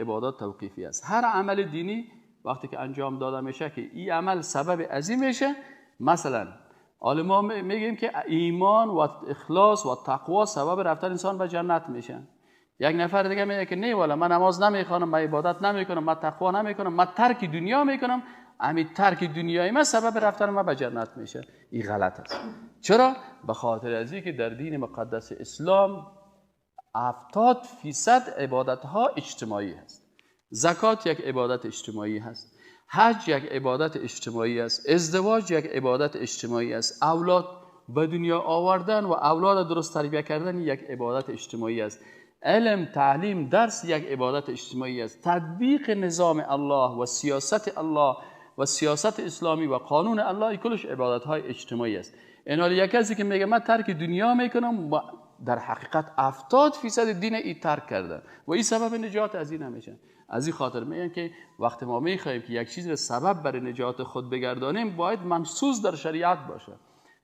عبادات توقیفی است. هر عمل دینی وقتی که انجام داده میشه که این عمل سبب عظیم میشه، مثلا علما میگیم که ایمان و اخلاص و تقوا سبب رفتن انسان به جنت میشن. یک نفر دیگه میگه که نه والا من نماز نمیخوانم، من عبادت نمیکنم، من تقوا نمیکنم، من ترک دنیا میکنم، همین ترک دنیای من سبب رفتن من به جنت میشه. این غلط است. چرا؟ به خاطر از اینکه در دین مقدس اسلام 70% عبادت ها اجتماعی هست. زکات یک عبادت اجتماعی هست، حج یک عبادت اجتماعی است، ازدواج یک عبادت اجتماعی است، اولاد به دنیا آوردن و اولاد درست تربیت کردن یک عبادت اجتماعی است، علم، تعلیم، درس یک عبادت اجتماعی است، تطبیق نظام الله و سیاست الله و سیاست اسلامی و قانون الله کلش عبادت های اجتماعی است. این حال یک کسی که میگه من ترک دنیا میکنم، در حقیقت 70% دین ای ترک کرده و این سبب نجات از این نمیشه. از این خاطر میگن که وقتی ما میخوایم که یک چیز را سبب برای نجات خود بگردانیم باید منصوص در شریعت باشه.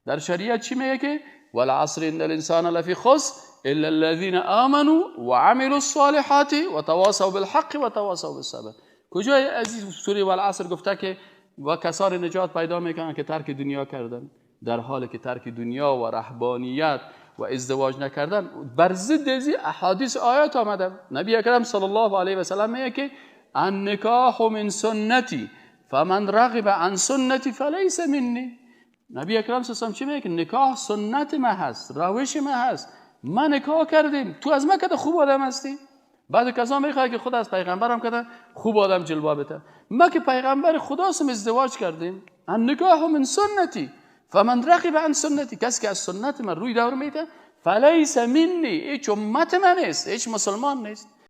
در شریعت چی میگه که والعصر ان الانسان لفی خسر الا الذين آمنوا وعملوا الصالحات وتواصوا بالحق وتواصوا بالصبر. کجای عزیز سوره والعصر گفته که و کسان نجات پیدا میکنن که ترک دنیا کردن، در حالی که ترک دنیا و رهبانیت و ازدواج نکردن بر ضد از احادیث آیات آمده. نبی اکرم صلی الله علیه و سلم میگه که النکاح من سنتی فمن رغب عن سنتی فلیس منی. نبی اکرم صلی الله علیه و سلم چی میگه که نکاح سنت ما هست، روش ما هست، ما نکاح کردیم، تو از ما کده خوب آدم هستی؟ بعد کسا میخواد که خود از پیغمبرم کده خوب آدم جلوه بده. ما که پیغمبر خدا سم ازدواج کردیم، النکاح من سنتی فمن رغب عن سنتی، کسی که از سنت من روی دور میده فلیس منی، هیچ امت من نیست، هیچ مسلمان نیست.